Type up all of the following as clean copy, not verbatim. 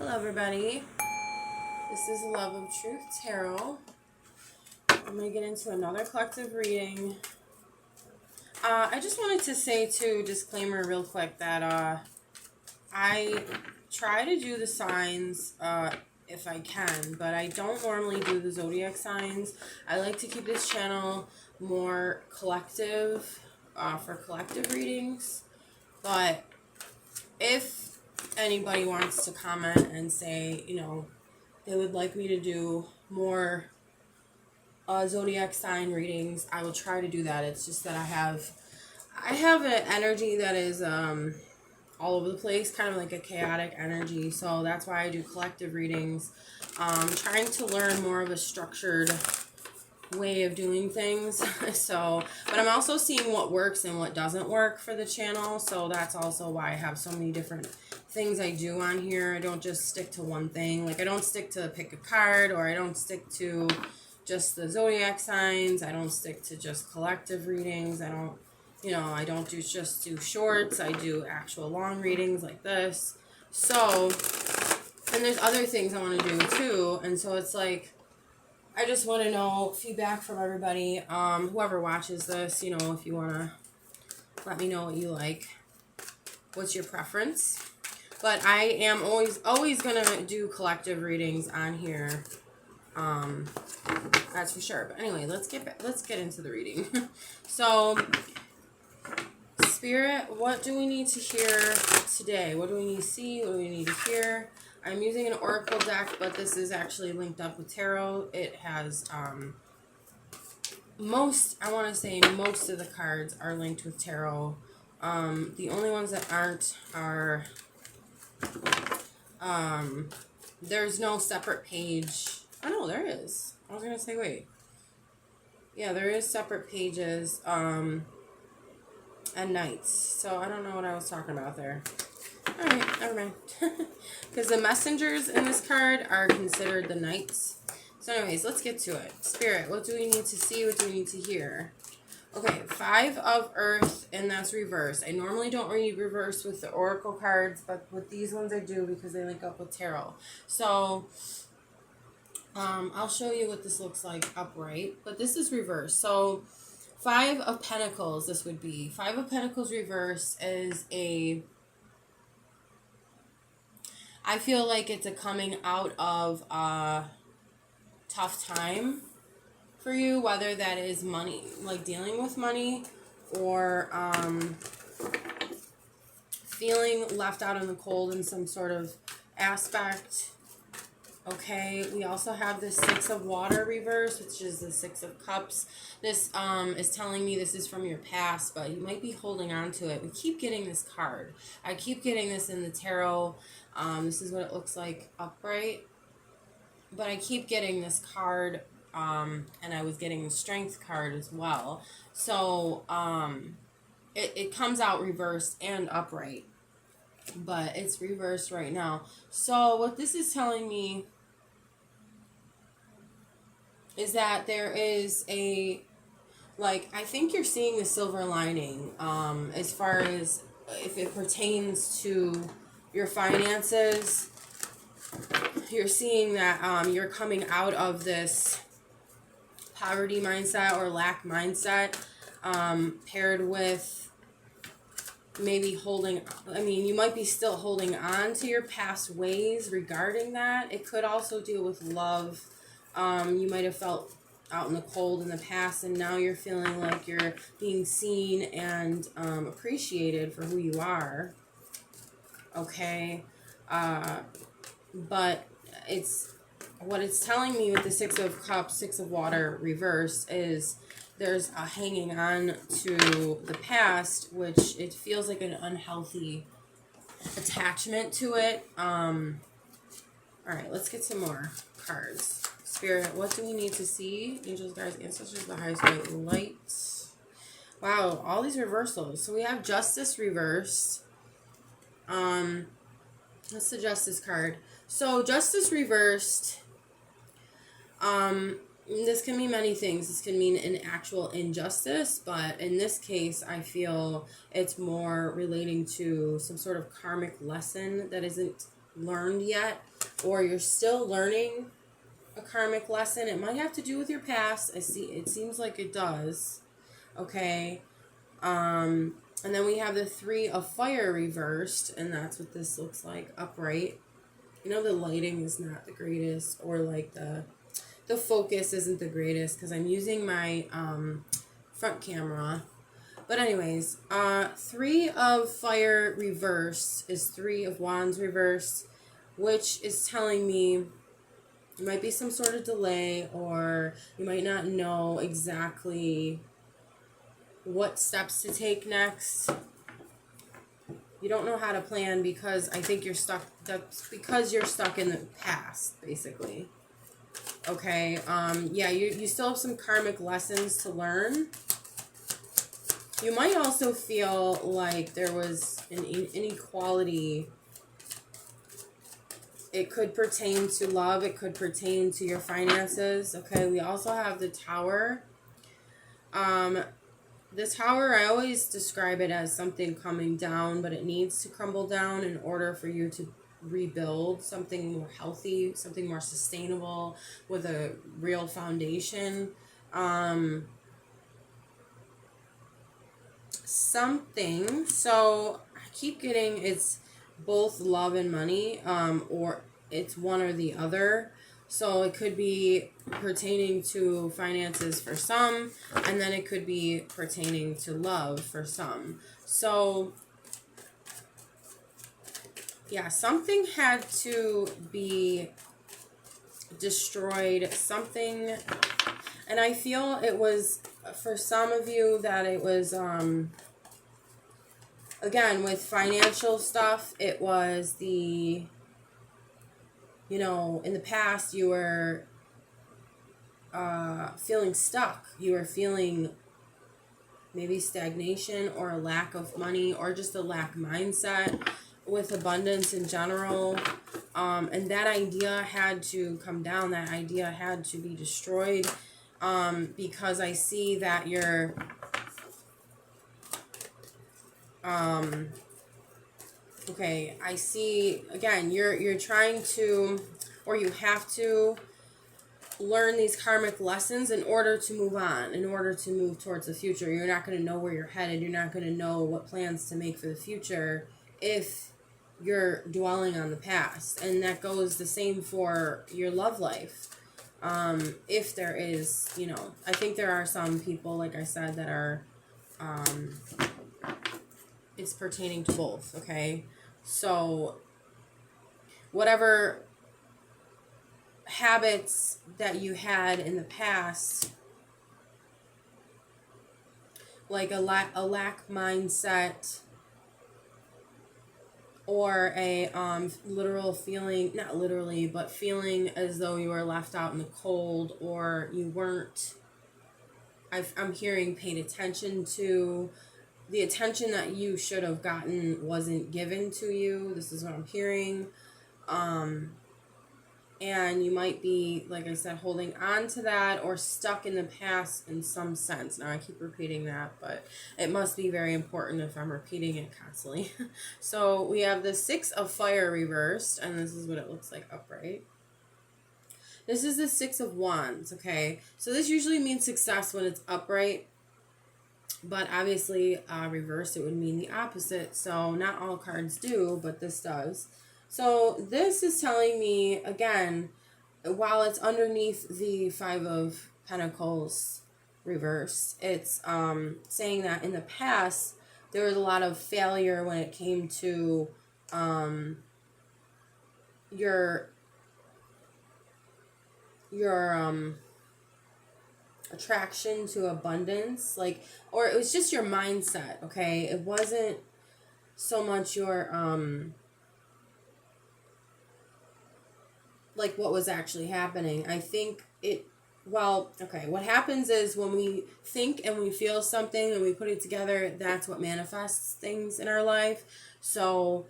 Hello everybody, this is Love of Truth Tarot. I'm going to get into another collective reading. I just wanted to say too, disclaimer real quick, that I try to do the signs if I can, but I don't normally do the zodiac signs. I like to keep this channel more collective, for collective readings, but if anybody wants to comment and say, you know, they would like me to do more zodiac sign readings, I will try to do that. It's just that I have an energy that is all over the place, kind of like a chaotic energy. So that's why I do collective readings. Trying to learn more of a structured way of doing things. But I'm also seeing what works and what doesn't work for the channel. So that's also why I have so many different things I do on here. I don't just stick to one thing. Like I don't stick to pick a card, or I don't stick to just the zodiac signs. I don't stick to just collective readings. I don't just do shorts. I do actual long readings like this. So, and there's other things I want to do too. And so it's like, I just want to know feedback from everybody. Whoever watches this, you know, if you want to let me know what you like. What's your preference? But I am always going to do collective readings on here. That's for sure. But anyway, let's get into the reading. So, Spirit, what do we need to hear today? What do we need to see? What do we need to hear? I'm using an oracle deck, but this is actually linked up with tarot. It has most of the cards are linked with tarot. The only ones that aren't are there's no separate page. Oh no, there is. I was gonna say wait. Yeah, there is separate pages and knights. So I don't know what I was talking about there. Alright, never mind. Because the messengers in this card are considered the knights. So anyways, let's get to it. Spirit, what do we need to see? What do we need to hear? Okay, 5 of Earth, and that's reverse. I normally don't read reverse with the oracle cards, but with these ones I do because they link up with tarot. So, I'll show you what this looks like upright, but this is reverse. So, 5 of Pentacles, this would be. 5 of Pentacles reverse is I feel like it's a coming out of a tough time for you, whether that is money, like dealing with money, or feeling left out in the cold in some sort of aspect. Okay, we also have the 6 of Water reverse, which is the 6 of Cups. This is telling me this is from your past, but you might be holding on to it. We keep getting this card. I keep getting this in the tarot. This is what it looks like upright. But I keep getting this card, and I was getting the Strength card as well. So it comes out reversed and upright, but it's reversed right now. So what this is telling me is that there is I think you're seeing the silver lining, as far as if it pertains to your finances. You're seeing that you're coming out of this poverty mindset or lack mindset, paired with maybe you might be still holding on to your past ways regarding that. It could also deal with love. You might have felt out in the cold in the past, and now you're feeling like you're being seen and appreciated for who you are. Okay. But what it's telling me with the 6 of Cups, 6 of Water reverse is there's a hanging on to the past, which it feels like an unhealthy attachment to it. All right, let's get some more cards. Spirit, what do we need to see? Angels, guides, ancestors, the highest white light. Wow, all these reversals. So we have Justice reversed. That's the Justice card. So Justice reversed, this can mean many things. This can mean an actual injustice, but in this case, I feel it's more relating to some sort of karmic lesson that isn't learned yet. or you're still learning a karmic lesson. It might have to do with your past. It seems like it does. Okay. And then we have the 3 of fire reversed, and that's what this looks like upright. You know, the lighting is not the greatest, or like the focus isn't the greatest because I'm using my front camera. But anyways, 3 of fire reversed is 3 of wands reversed, which is telling me there might be some sort of delay, or you might not know exactly what steps to take next. You don't know how to plan because I think you're stuck. That's because you're stuck in the past, basically. Okay. Yeah, you still have some karmic lessons to learn. You might also feel like there was an inequality. It could pertain to love. It could pertain to your finances. Okay. We also have the Tower. The Tower, I always describe it as something coming down, but it needs to crumble down in order for you to rebuild something more healthy, something more sustainable with a real foundation. So I keep getting it's both love and money, or it's one or the other. So it could be pertaining to finances for some, and then it could be pertaining to love for some. So yeah, something had to be destroyed, something, and I feel it was, for some of you, that it was, again, with financial stuff, it was the, you know, in the past, you were feeling stuck. You were feeling maybe stagnation or a lack of money or just a lack mindset with abundance in general. And that idea had to come down. That idea had to be destroyed, because I see that you're... okay, I see, again, you're trying to, or you have to learn these karmic lessons in order to move on, in order to move towards the future. You're not going to know where you're headed. You're not going to know what plans to make for the future if you're dwelling on the past. And that goes the same for your love life. If there is, you know, I think there are some people, like I said, that are, it's pertaining to both, okay? So whatever habits that you had in the past, like a lack mindset, or a literal feeling, not literally, but feeling as though you were left out in the cold, or you weren't, I'm hearing, paid attention to. The attention that you should have gotten wasn't given to you. This is what I'm hearing. And you might be, like I said, holding on to that or stuck in the past in some sense. Now, I keep repeating that, but it must be very important if I'm repeating it constantly. So we have the 6 of fire reversed, and this is what it looks like upright. This is the 6 of wands, okay? So this usually means success when it's upright, but obviously reversed, it would mean the opposite. So not all cards do, but this does. So this is telling me, again, while it's underneath the 5 of Pentacles reversed, it's saying that in the past, there was a lot of failure when it came to your attraction to abundance, like, or it was just your mindset, okay? It wasn't so much your like what was actually happening. I think it, well, okay, what happens is when we think and we feel something and we put it together, that's what manifests things in our life. So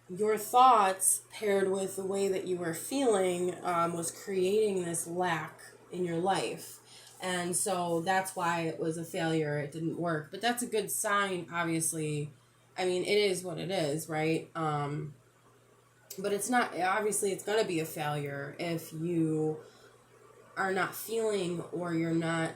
your thoughts paired with the way that you were feeling was creating this lack in your life. And so that's why it was a failure. It didn't work. But that's a good sign, obviously. I mean, it is what it is, right? But it's not, obviously it's going to be a failure if you are not feeling, or you're not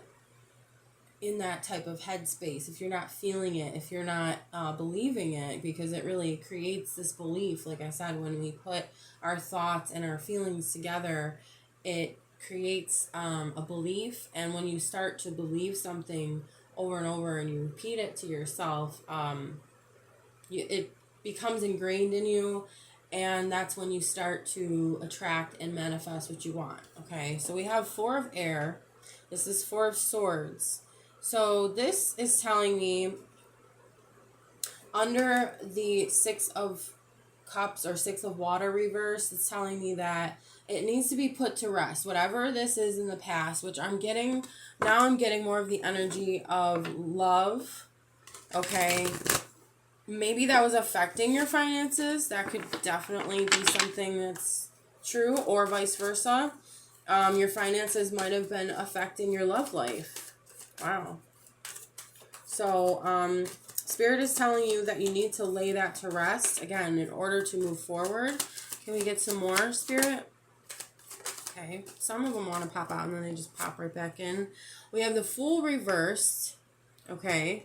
in that type of headspace, if you're not feeling it, if you're not believing it, because it really creates this belief. Like I said, when we put our thoughts and our feelings together, it creates a belief. And when you start to believe something over and over and you repeat it to yourself, it becomes ingrained in you, and that's when you start to attract and manifest what you want. Okay, so we have Four of Air. This is Four of Swords. So this is telling me under the Six of Cups or Six of Water reverse, it's telling me that it needs to be put to rest. Whatever this is in the past, which I'm getting more of the energy of love. Okay. Maybe that was affecting your finances. That could definitely be something that's true, or vice versa. Your finances might have been affecting your love life. Wow. So, Spirit is telling you that you need to lay that to rest, again, in order to move forward. Can we get some more, Spirit? Okay. Some of them want to pop out and then they just pop right back in. We have the Fool reversed. Okay.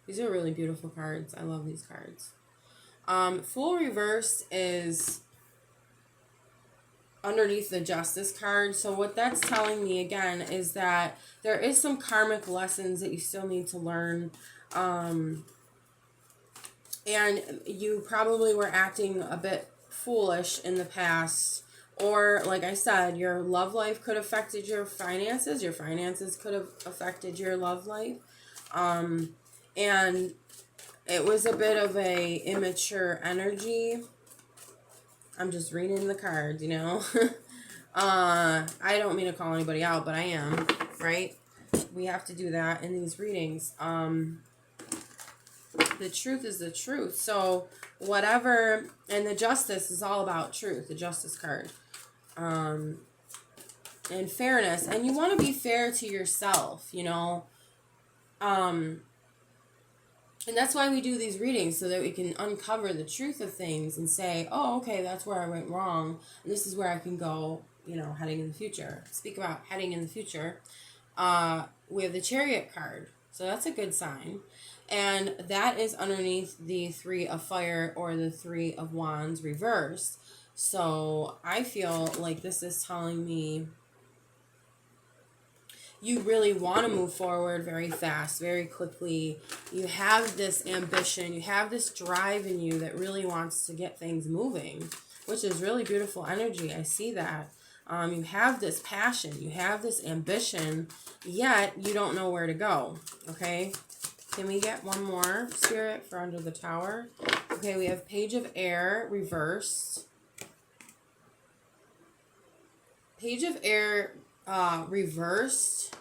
These are really beautiful cards. I love these cards. Fool reversed is underneath the Justice card. So what that's telling me, again, is that there is some karmic lessons that you still need to learn. And you probably were acting a bit foolish in the past. Or, like I said, your love life could have affected your finances. Your finances could have affected your love life. And it was a bit of a immature energy. I'm just reading the cards, you know. I don't mean to call anybody out, but I am, right? We have to do that in these readings. The truth is the truth. So whatever, and the Justice is all about truth, the Justice card. And fairness. And you want to be fair to yourself, you know. And that's why we do these readings, so that we can uncover the truth of things and say, oh, okay, that's where I went wrong. And this is where I can go, you know, heading in the future. Speak about heading in the future. We have the Chariot card. So that's a good sign. And that is underneath the Three of Fire or the Three of Wands reversed. So I feel like this is telling me you really want to move forward very fast, very quickly. You have this ambition, you have this drive in you that really wants to get things moving, which is really beautiful energy. I see that. You have this passion, you have this ambition, yet you don't know where to go. Okay, can we get one more, Spirit, for Under the Tower? Okay, we have Page of Air reversed. Page of Air reversed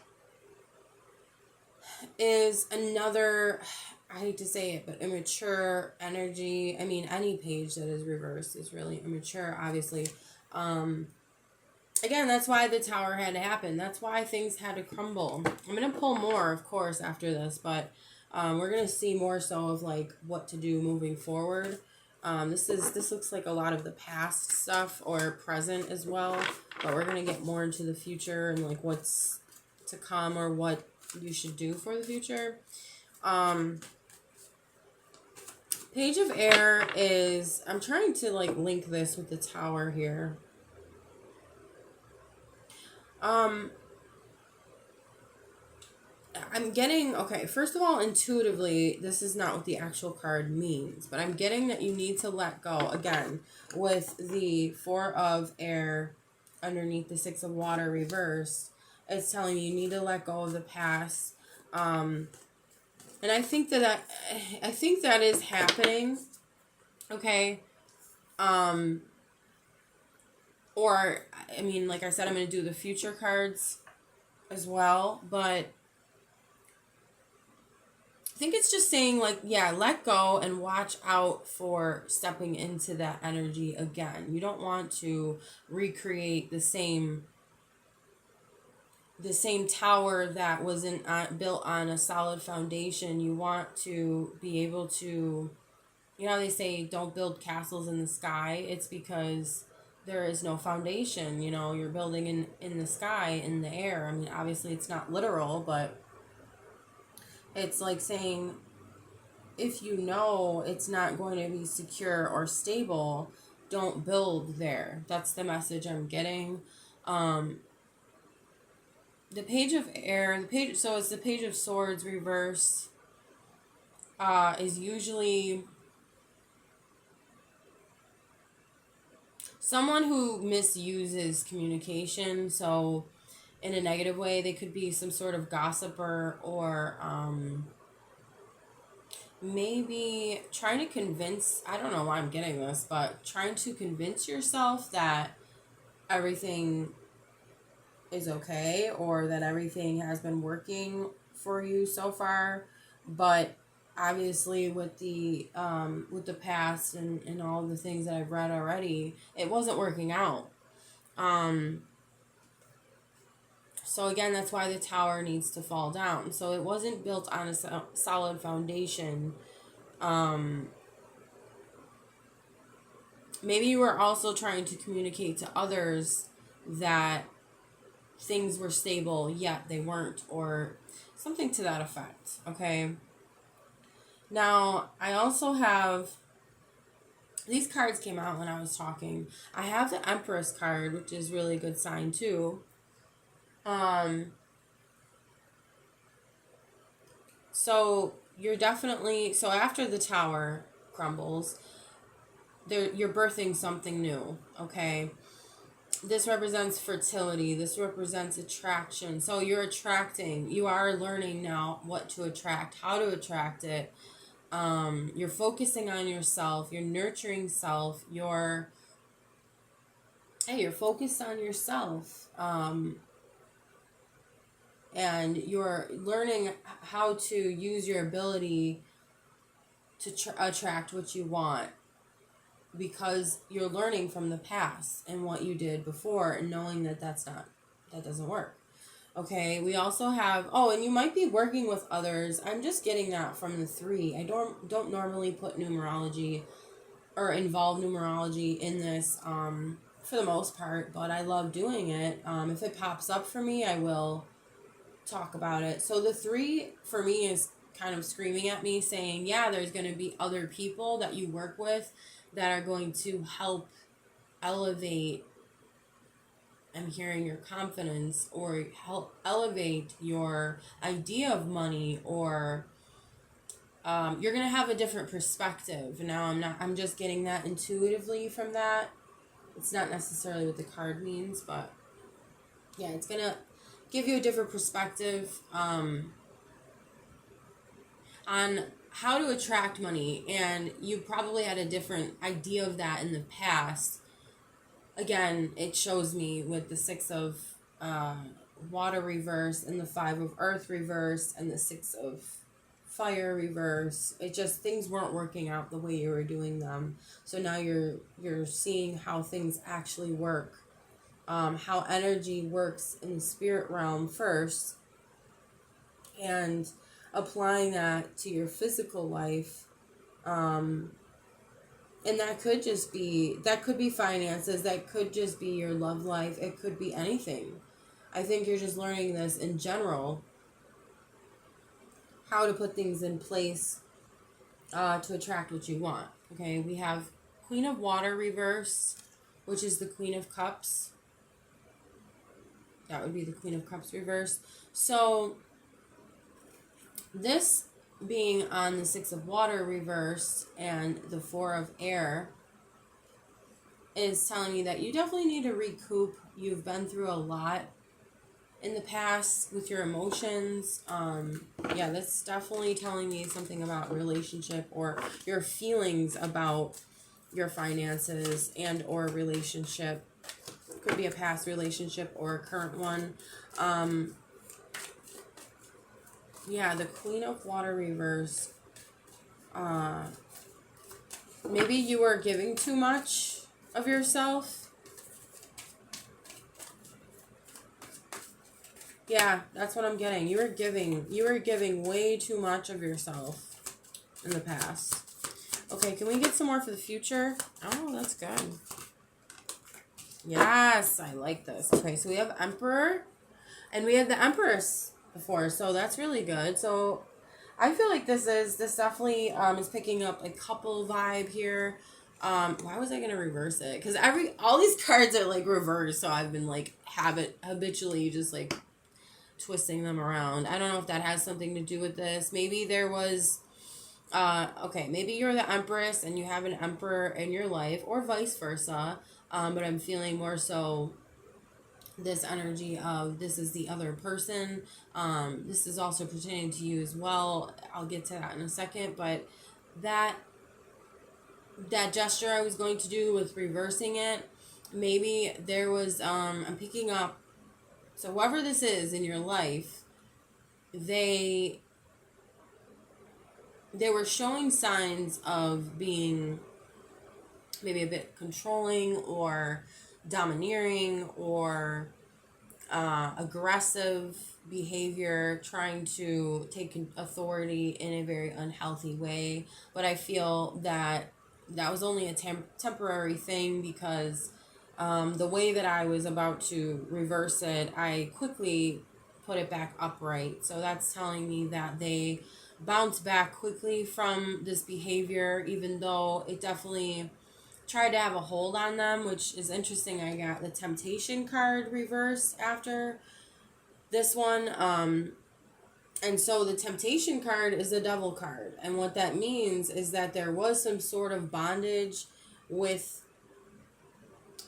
is another, I hate to say it, but immature energy. I mean, any page that is reversed is really immature, obviously. Again, that's why the Tower had to happen. That's why things had to crumble. I'm going to pull more, of course, after this, but we're going to see more so of like what to do moving forward. This looks like a lot of the past stuff or present as well, but we're going to get more into the future and like what's to come or what you should do for the future. Page of Air is, I'm trying to like link this with the Tower here. I'm getting, okay, first of all, intuitively, this is not what the actual card means, but I'm getting that you need to let go, again, with the Four of Air underneath the Six of Water reversed. It's telling you need to let go of the past. And I think that is happening, okay? Or, I mean, like I said, I'm going to do the future cards as well, but I think it's just saying, like, yeah, let go and watch out for stepping into that energy again. You don't want to recreate the same tower that wasn't built on a solid foundation. You want to be able to You know, they say don't build castles in the sky. It's because there is no foundation. You know, you're building in the sky, in the air. I mean, obviously it's not literal, but it's like saying, if you know it's not going to be secure or stable, don't build there. That's the message I'm getting. The Page of Air, so it's the Page of Swords reverse, is usually someone who misuses communication. So in a negative way, they could be some sort of gossiper, or maybe trying to convince, I don't know why I'm getting this, but trying to convince yourself that everything is okay, or that everything has been working for you so far. But obviously with the past and all the things that I've read already, it wasn't working out. So again, that's why the tower needs to fall down. So it wasn't built on a solid foundation. Maybe you were also trying to communicate to others that things were stable, yet they weren't, or something to that effect, okay? Now, I also have, these cards came out when I was talking. I have the Empress card, which is really a good sign too. So you're definitely, so after the tower crumbles, you're birthing something new, okay? This represents fertility. This represents attraction. So you're attracting. You are learning now what to attract, how to attract it. You're focusing on yourself. You're nurturing self. You're focused on yourself. And you're learning how to use your ability to attract what you want, because you're learning from the past and what you did before, and knowing that that doesn't work. Okay, we also have, and you might be working with others. I'm just getting that from the 3. I don't normally put numerology or involve numerology in this for the most part, but I love doing it. If it pops up for me, I will talk about it. So the 3 for me is kind of screaming at me, saying, yeah, there's going to be other people that you work with that are going to help elevate, I'm hearing, your confidence, or help elevate your idea of money, or you're going to have a different perspective. Now I'm just getting that intuitively from that. It's not necessarily what the card means, but yeah, it's going to give you a different perspective on how to attract money. And you probably had a different idea of that in the past. Again, it shows me with the 6 of water reverse, and the 5 of earth reverse, and the 6 of fire reverse. It just, things weren't working out the way you were doing them. So now you're seeing how things actually work. How energy works in the spirit realm first, and applying that to your physical life. And that could be finances, that could just be your love life, it could be anything. I think you're just learning this in general, how to put things in place to attract what you want. Okay, we have Queen of Water reverse, which is the Queen of Cups. That would be the Queen of Cups reverse. So this being on the 6 of water reverse and the 4 of air is telling me that you definitely need to recoup. You've been through a lot in the past with your emotions. Yeah, that's definitely telling me something about relationship, or your feelings about your finances and or relationship. Could be a past relationship or a current one. Yeah, the Queen of Water reverse. Maybe you were giving too much of yourself. Yeah, that's what I'm getting. You were giving way too much of yourself in the past. Okay, can we get some more for the future? Oh, that's good. Yes, I like this. Okay, so we have Emperor, and we have the Empress before, so that's really good. So I feel like this definitely is picking up a couple vibe here. Why was I gonna reverse it? Because all these cards are like reversed, so I've been like habitually just like twisting them around. I don't know if that has something to do with this. Maybe there was okay, maybe you're the Empress and you have an Emperor in your life, or vice versa. But I'm feeling more so this energy of this is the other person. This is also pertaining to you as well. I'll get to that in a second, but that gesture I was going to do with reversing it, maybe there was I'm picking up, so whoever this is in your life, they were showing signs of being maybe a bit controlling or domineering or aggressive behavior, trying to take authority in a very unhealthy way. But I feel that was only a temporary thing, because the way that I was about to reverse it, I quickly put it back upright. So that's telling me that they bounce back quickly from this behavior, even though it definitely tried to have a hold on them, which is interesting. I got the Temptation card reversed after this one. And so the Temptation card is a Devil card. And what that means is that there was some sort of bondage with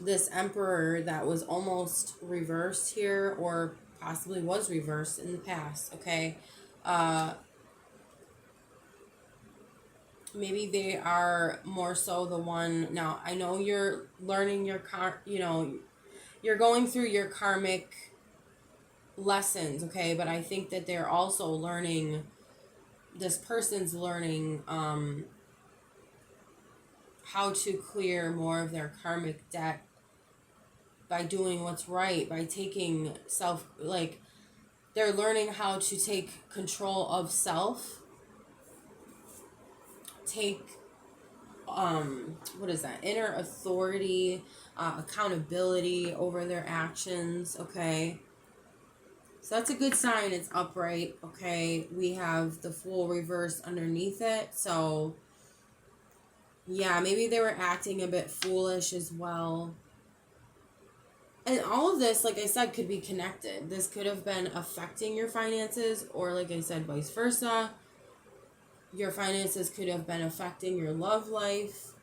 this Emperor that was almost reversed here, or possibly was reversed in the past, okay? Maybe they are more so the one. Now, I know you're learning you're going through your karmic lessons, okay? But I think that they're also learning, this person's learning how to clear more of their karmic debt by doing what's right, by taking they're learning how to take control of self, take what is that, inner authority, accountability over their actions, okay? So that's a good sign. It's upright, okay? We have the Fool reversed underneath it. So yeah, maybe they were acting a bit foolish as well. And all of this, like I said, could be connected. This could have been affecting your finances, or like I said, vice versa. Your finances could have been affecting your love life.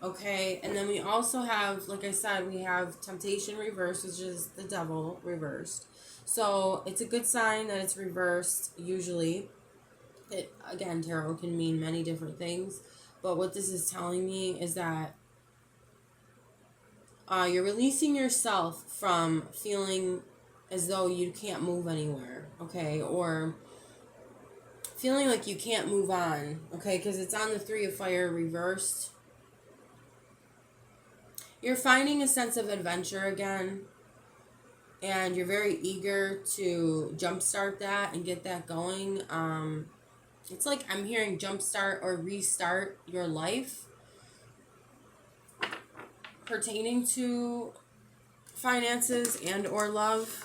Okay, and then we also have, like I said, we have Temptation reversed, which is the Devil reversed. So it's a good sign that it's reversed, usually. Again, tarot can mean many different things. But what this is telling me is that you're releasing yourself from feeling as though you can't move anywhere, okay? Or feeling like you can't move on, okay? Because it's on the Three of Fire reversed. You're finding a sense of adventure again, and you're very eager to jumpstart that and get that going. It's like I'm hearing jumpstart or restart your life pertaining to finances and or love.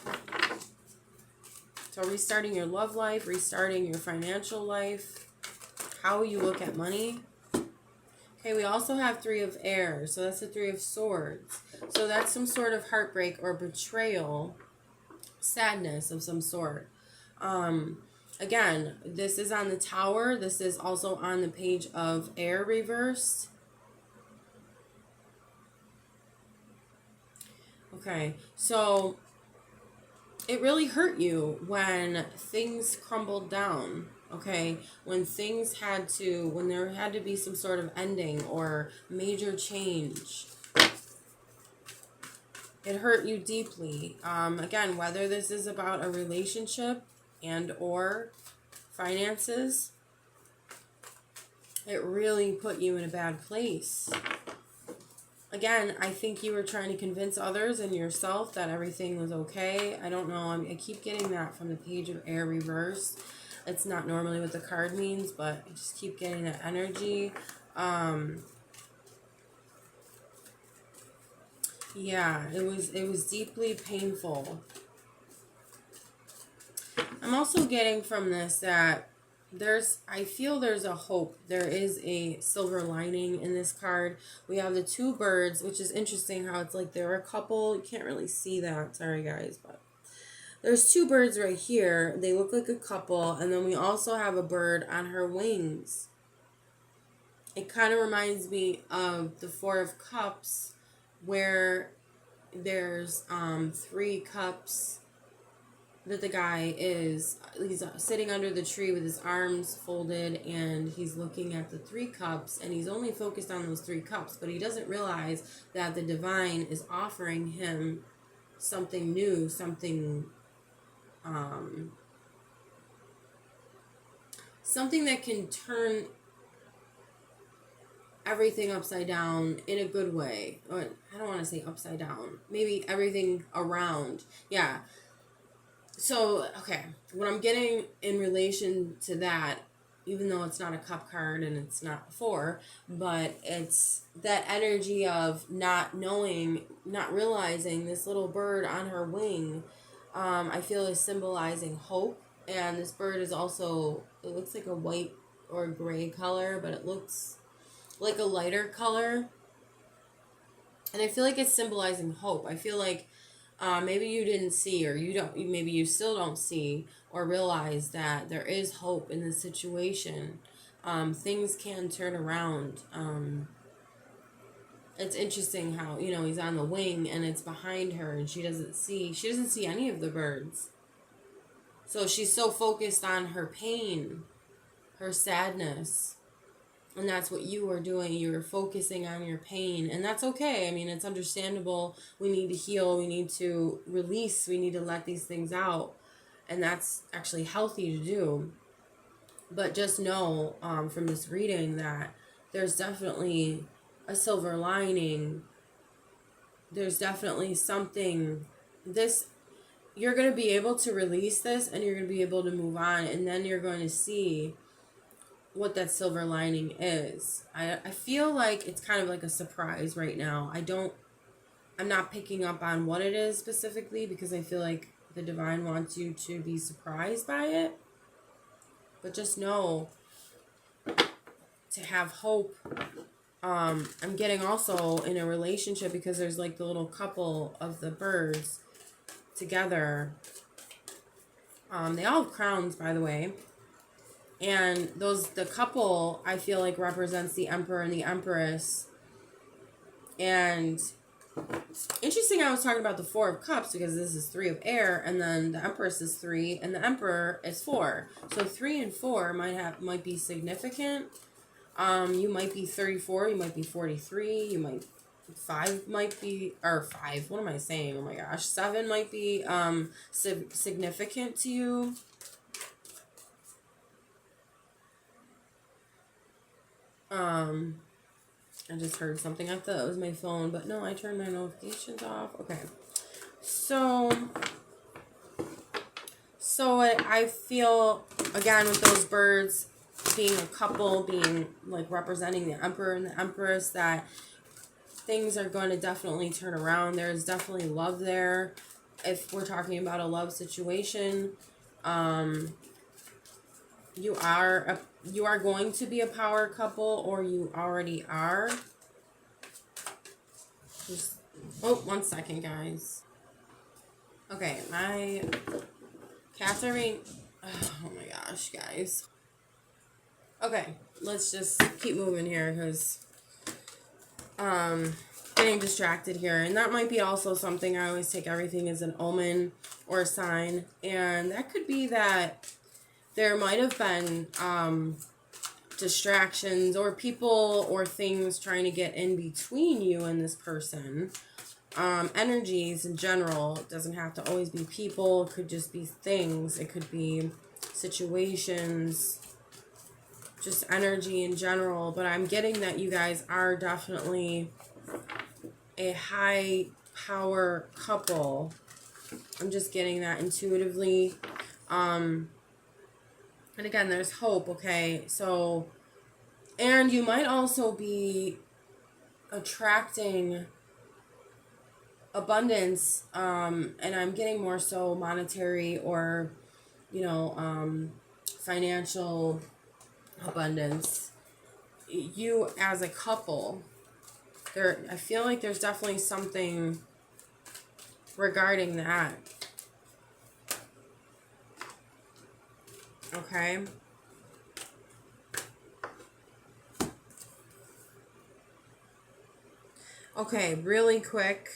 So restarting your love life, restarting your financial life, how you look at money. Okay, we also have Three of Air, so that's the Three of Swords. So that's some sort of heartbreak or betrayal, sadness of some sort. Again, this is on the Tower. This is also on the Page of Air reversed. Okay, so it really hurt you when things crumbled down, okay? When there had to be some sort of ending or major change. It hurt you deeply. Again, whether this is about a relationship and or finances, it really put you in a bad place. Again, I think you were trying to convince others and yourself that everything was okay. I don't know. I keep getting that from the Page of Air reversed. It's not normally what the card means, but I just keep getting that energy. Yeah, it was deeply painful. I'm also getting from this that I feel there's a hope. There is a silver lining in this card. We have the two birds, which is interesting how it's like there are a couple. You can't really see that. Sorry, guys, but there's two birds right here. They look like a couple. And then we also have a bird on her wings. It kind of reminds me of the Four of Cups, where there's 3 cups that the guy he's sitting under the tree with his arms folded, and he's looking at the 3 cups, and he's only focused on those 3 cups, but he doesn't realize that the divine is offering him something new, something that can turn everything upside down in a good way. Or I don't want to say upside down, maybe everything around. Yeah. So, okay, what I'm getting in relation to that, even though it's not a cup card and it's not a 4, but it's that energy of not knowing, not realizing this little bird on her wing, I feel is symbolizing hope. And this bird is also, it looks like a white or gray color, but it looks like a lighter color. And I feel like it's symbolizing hope. I feel like maybe you didn't see, or maybe you still don't see or realize that there is hope in this situation. Things can turn around. It's interesting how, he's on the wing and it's behind her and she doesn't see any of the birds. So she's so focused on her pain, her sadness. And that's what you were doing. You were focusing on your pain. And that's okay. I mean, it's understandable. We need to heal. We need to release. We need to let these things out. And that's actually healthy to do. But just know from this reading that there's definitely a silver lining. There's definitely something. You're going to be able to release this, and you're going to be able to move on. And then you're going to see what that silver lining is. I feel like it's kind of like a surprise right now. I'm not picking up on what it is specifically, because I feel like the divine wants you to be surprised by it. But just know to have hope. I'm getting also in a relationship, because there's like the little couple of the birds together. They all have crowns, by the way. And the couple, I feel like, represents the Emperor and the Empress. And interesting, I was talking about the 4 of Cups, because this is 3 of air, and then the Empress is 3, and the Emperor is 4. So 3 and 4 might be significant. You might be 34, you might be 43, 5 might be, or 5, what am I saying? Oh my gosh, 7 might be significant to you. I just heard something. I thought it was my phone, but no, I turned my notifications off. Okay. So I feel, again, with those birds being a couple, being like representing the Emperor and the Empress, that things are going to definitely turn around. There's definitely love there. If we're talking about a love situation, you are going to be a power couple, or you already are. One second, guys. Okay, my cats are being... Oh my gosh, guys. Okay, let's just keep moving here, because getting distracted here. And that might be also something. I always take everything as an omen or a sign. And that could be that there might have been distractions or people or things trying to get in between you and this person. Energies in general. It doesn't have to always be people. It could just be things. It could be situations. Just energy in general. But I'm getting that you guys are definitely a high power couple. I'm just getting that intuitively. And again, there's hope, okay? So, and you might also be attracting abundance, and I'm getting more so monetary or, financial abundance. You as a couple, I feel like there's definitely something regarding that. Okay. Okay, really quick.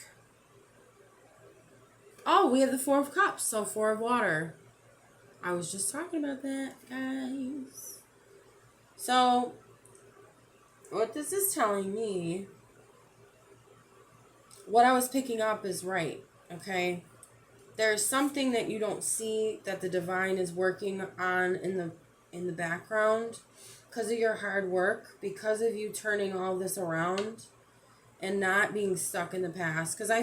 Oh, we have the Four of Cups, so Four of Water. I was just talking about that, guys. So, what this is telling me, what I was picking up is right, okay? There's something that you don't see that the divine is working on in the background because of your hard work, because of you turning all this around and not being stuck in the past. Because I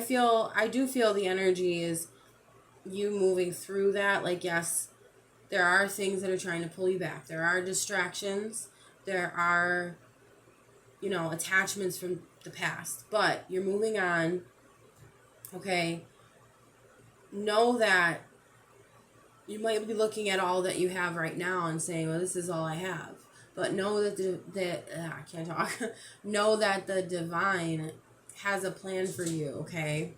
do feel the energy is you moving through that. Like, yes, there are things that are trying to pull you back. There are distractions. There are, attachments from the past. But you're moving on. Okay. Know that you might be looking at all that you have right now and saying, well, this is all I have. But know that I can't talk. Know that the divine has a plan for you, okay?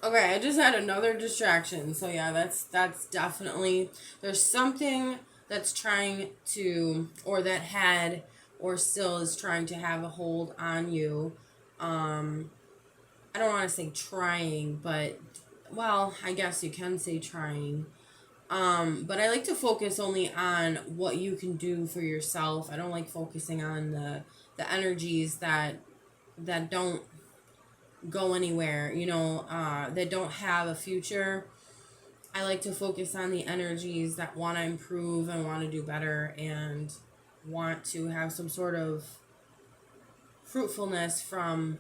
Okay, I just had another distraction. So yeah, that's definitely, there's something that's trying to, or that had, or still is trying to have a hold on you. I don't want to say trying, but, well, I guess you can say trying. But I like to focus only on what you can do for yourself. I don't like focusing on the energies that don't go anywhere, that don't have a future. I like to focus on the energies that want to improve and want to do better and want to have some sort of fruitfulness from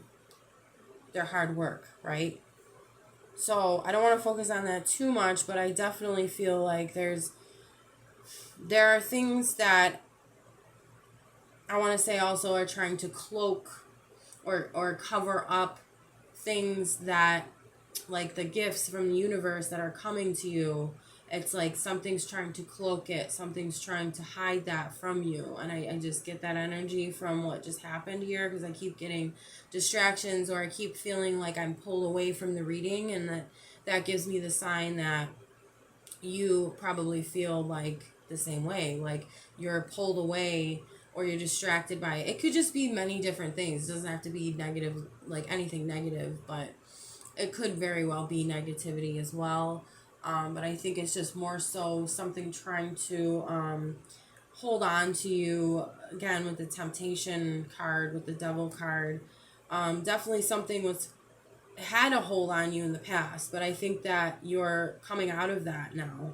their hard work, right? So I don't want to focus on that too much, but I definitely feel like there are things that I want to say also are trying to cloak or cover up things that, like the gifts from the universe that are coming to you. It's like something's trying to cloak it. Something's trying to hide that from you. And I just get that energy from what just happened here because I keep getting distractions or I keep feeling like I'm pulled away from the reading. And that gives me the sign that you probably feel like the same way. Like you're pulled away or you're distracted by it. It could just be many different things. It doesn't have to be negative, like anything negative, but it could very well be negativity as well. But I think it's just more so something trying to hold on to you, again, with the temptation card, with the devil card. Definitely something had a hold on you in the past, but I think that you're coming out of that now.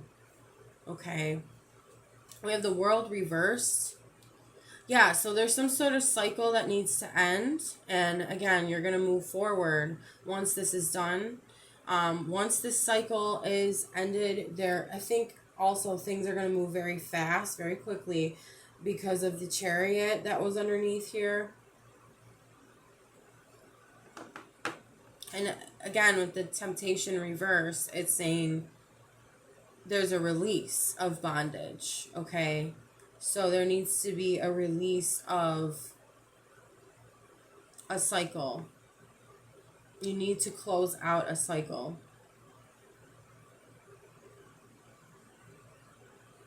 Okay. We have the world reversed. Yeah, so there's some sort of cycle that needs to end. And again, you're going to move forward once this is done. Once this cycle is ended, I think also things are going to move very fast, very quickly because of the Chariot that was underneath here. And again, with the temptation reverse, it's saying there's a release of bondage, okay? So there needs to be a release of a cycle. You need to close out a cycle.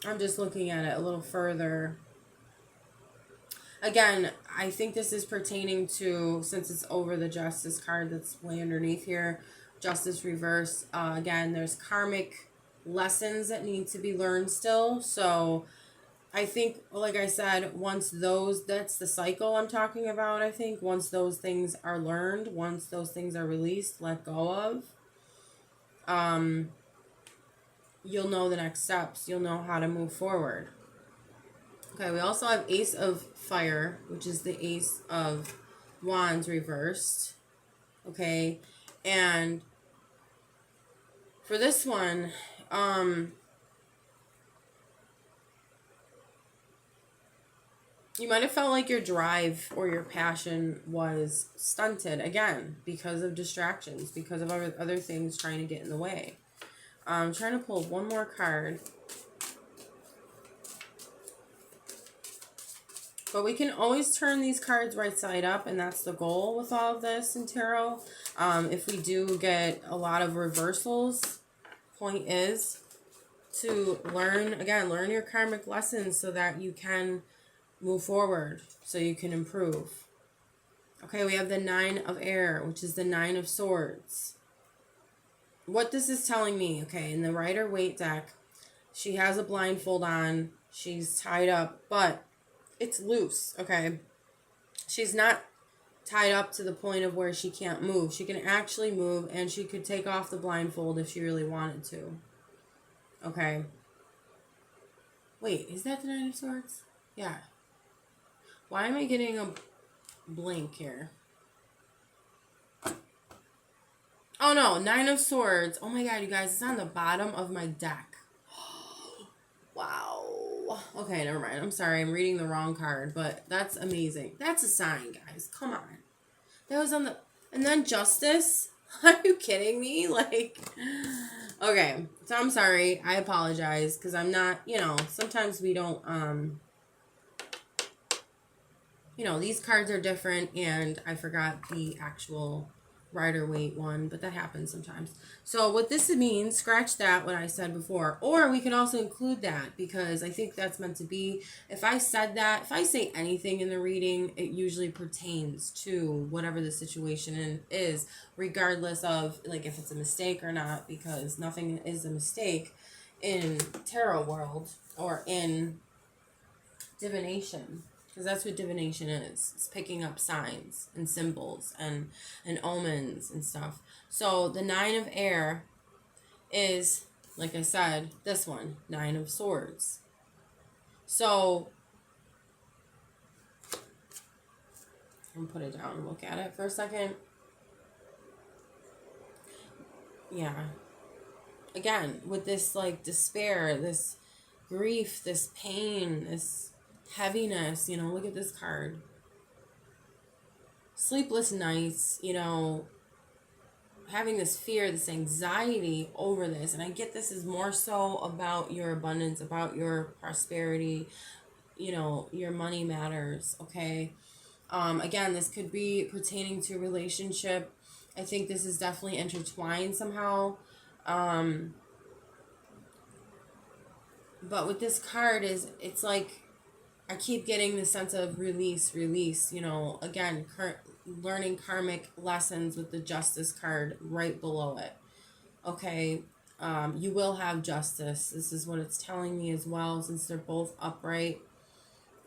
I'm just looking at it a little further. Again, I think this is pertaining to, since it's over the Justice card that's way underneath here, Justice reverse. Again, there's karmic lessons that need to be learned still. So I think, like I said, that's the cycle I'm talking about, I think. Once those things are learned, once those things are released, let go of, you'll know the next steps. You'll know how to move forward. Okay, we also have Ace of Fire, which is the Ace of Wands reversed. Okay, and for this one, You might have felt like your drive or your passion was stunted again because of distractions, because of other things trying to get in the way. I'm trying to pull one more card. But we can always turn these cards right side up, and that's the goal with all of this in tarot. If we do get a lot of reversals, point is to learn your karmic lessons so that you can move forward, so you can improve. Okay, we have the Nine of Air, which is the Nine of Swords. What this is telling me, okay, in the Rider-Waite deck, she has a blindfold on, she's tied up, but it's loose, okay? She's not tied up to the point of where she can't move. She can actually move, and she could take off the blindfold if she really wanted to. Okay. Wait, is that the Nine of Swords? Yeah. Why am I getting a blink here? Oh no, Nine of Swords. Oh my god, you guys, it's on the bottom of my deck. Wow. Okay, never mind. I'm sorry, I'm reading the wrong card, but that's amazing. That's a sign, guys. Come on. That was on the... And then Justice? Are you kidding me? Like... Okay, so I'm sorry. I apologize, because I'm not, sometimes we don't, these cards are different, and I forgot the actual Rider-Waite one, but that happens sometimes. So what this means, scratch that, what I said before, or we can also include that, because I think that's meant to be. If I said that, if I say anything in the reading, it usually pertains to whatever the situation is, regardless of, like, if it's a mistake or not, because nothing is a mistake in tarot world or in divination. Because that's what divination is. It's picking up signs and symbols and omens and stuff. So the Nine of Air is, like I said, this one, Nine of Swords. So I'm going to put it down and look at it for a second. Yeah. Again, with this, like, despair, this grief, this pain, this heaviness, look at this card. Sleepless nights, having this fear, this anxiety over this. And I get this is more so about your abundance, about your prosperity, your money matters, okay? Again, this could be pertaining to a relationship. I think this is definitely intertwined somehow. But with this card it's like, I keep getting the sense of release, again, learning karmic lessons with the Justice card right below it. Okay, you will have justice. This is what it's telling me as well, since they're both upright.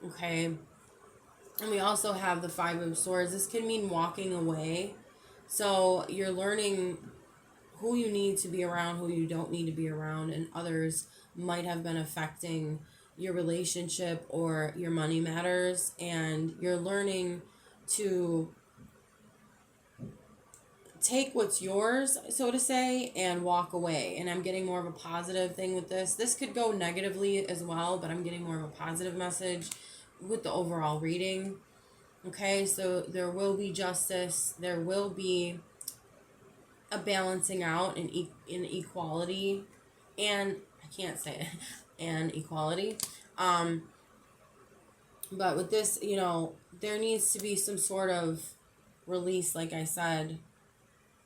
Okay, and we also have the Five of Swords. This can mean walking away. So you're learning who you need to be around, who you don't need to be around, and others might have been affecting your relationship or your money matters, and you're learning to take what's yours, so to say, and walk away. And I'm getting more of a positive thing with this. This could go negatively as well, but I'm getting more of a positive message with the overall reading. Okay, so there will be justice. There will be a balancing out in equality, and I can't say it, and equality. But with this, there needs to be some sort of release. Like I said,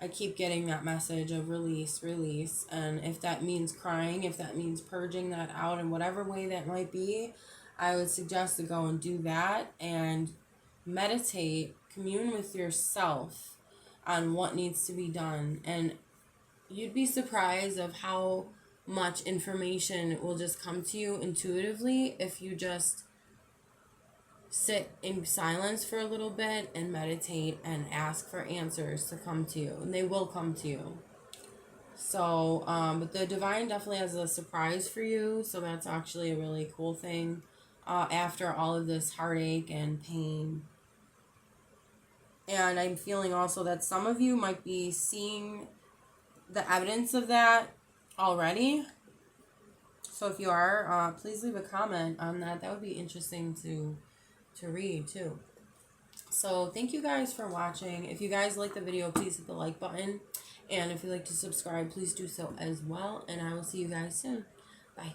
I keep getting that message of release. And if that means crying, if that means purging that out in whatever way that might be, I would suggest to go and do that and meditate, commune with yourself on what needs to be done. And you'd be surprised of how much information will just come to you intuitively if you just sit in silence for a little bit and meditate and ask for answers to come to you, and they will come to you. So but the divine definitely has a surprise for you, so that's actually a really cool thing after all of this heartache and pain. And I'm feeling also that some of you might be seeing the evidence of that already. So if you are, please leave a comment on that. That would be interesting to to read too. So thank you guys for watching. If you guys like the video, please hit the like button. And if you'd like to subscribe, please do so as well. And I will see you guys soon. Bye.